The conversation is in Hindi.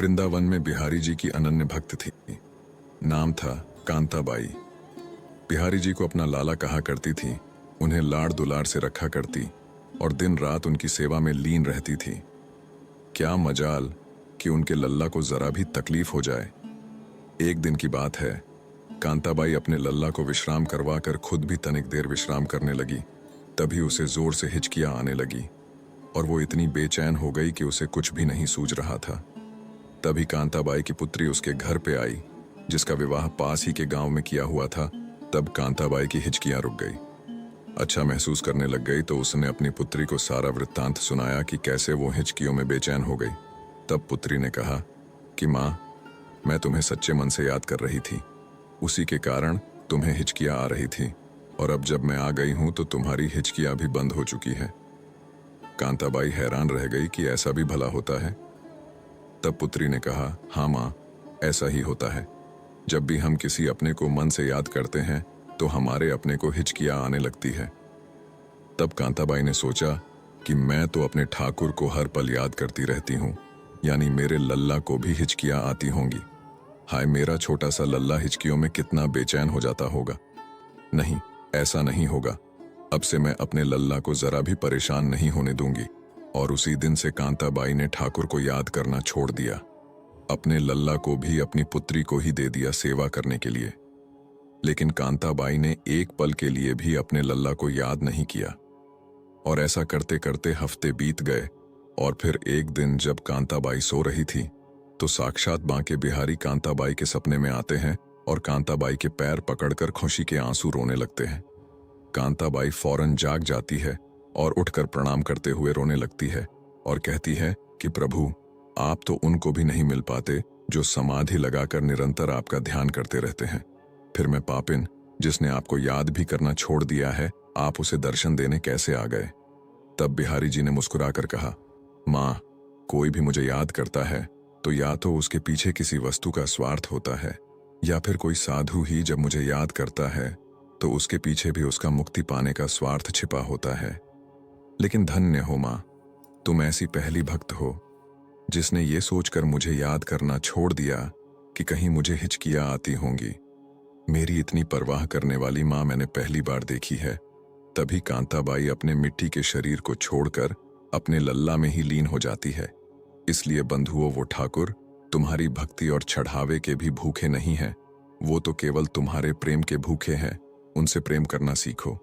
वृंदावन में बिहारी जी की अनन्य भक्त थी। नाम था कांताबाई। बिहारी जी को अपना लाला कहा करती थी, उन्हें लाड़ दुलार से रखा करती और दिन रात उनकी सेवा में लीन रहती थी। क्या मजाल कि उनके लल्ला को जरा भी तकलीफ हो जाए। एक दिन की बात है, कांताबाई अपने लल्ला को विश्राम करवाकर खुद भी तनिक देर विश्राम करने लगी। तभी उसे जोर से हिचकियां आने लगी और वो इतनी बेचैन हो गई कि उसे कुछ भी नहीं सूझ रहा था। तभी कांताबाई की पुत्री उसके घर पे आई, जिसका विवाह पास ही के गांव में किया हुआ था। तब कांताबाई की हिचकियां रुक गई। अच्छा महसूस करने लग गई तो उसने अपनी पुत्री को सारा वृत्तांत सुनाया कि कैसे वो हिचकियों में बेचैन हो गई। तब पुत्री ने कहा कि माँ, मैं तुम्हें सच्चे मन से याद कर रही थी, उसी के कारण तुम्हें हिचकियां आ रही थी, और अब जब मैं आ गई हूं तो तुम्हारी हिचकियां भी बंद हो चुकी है। कांताबाई हैरान रह गई कि ऐसा भी भला होता है। तब पुत्री ने कहा, हाँ माँ, ऐसा ही होता है। जब भी हम किसी अपने को मन से याद करते हैं तो हमारे अपने को हिचकियां आने लगती है। तब कांताबाई ने सोचा कि मैं तो अपने ठाकुर को हर पल याद करती रहती हूँ, यानी मेरे लल्ला को भी हिचकियां आती होंगी। हाय, मेरा छोटा सा लल्ला हिचकियों में कितना बेचैन हो जाता होगा। नहीं, ऐसा नहीं होगा। अब से मैं अपने लल्ला को जरा भी परेशान नहीं होने दूंगी। और उसी दिन से कांताबाई ने ठाकुर को याद करना छोड़ दिया। अपने लल्ला को भी अपनी पुत्री को ही दे दिया सेवा करने के लिए। लेकिन कांताबाई ने एक पल के लिए भी अपने लल्ला को याद नहीं किया। और ऐसा करते करते हफ्ते बीत गए और फिर एक दिन जब कांताबाई सो रही थी तो साक्षात बांके बिहारी कांताबाई के सपने में आते हैं और कांताबाई के पैर पकड़कर खुशी के आंसू रोने लगते हैं। कांताबाई फौरन जाग जाती है और उठकर प्रणाम करते हुए रोने लगती है और कहती है कि प्रभु, आप तो उनको भी नहीं मिल पाते जो समाधि लगाकर निरंतर आपका ध्यान करते रहते हैं। फिर मैं पापिन, जिसने आपको याद भी करना छोड़ दिया है, आप उसे दर्शन देने कैसे आ गए। तब बिहारी जी ने मुस्कुराकर कहा, माँ, कोई भी मुझे याद करता है तो या तो उसके पीछे किसी वस्तु का स्वार्थ होता है, या फिर कोई साधु ही जब मुझे याद करता है तो उसके पीछे भी उसका मुक्ति पाने का स्वार्थ छिपा होता है। लेकिन धन्य हो माँ, तुम ऐसी पहली भक्त हो जिसने ये सोचकर मुझे याद करना छोड़ दिया कि कहीं मुझे हिचकियां आती होंगी। मेरी इतनी परवाह करने वाली माँ मैंने पहली बार देखी है। तभी कांताबाई अपने मिट्टी के शरीर को छोड़कर अपने लल्ला में ही लीन हो जाती है। इसलिए बंधुओं, वो ठाकुर तुम्हारी भक्ति और चढ़ावे के भी भूखे नहीं हैं, वो तो केवल तुम्हारे प्रेम के भूखे हैं। उनसे प्रेम करना सीखो।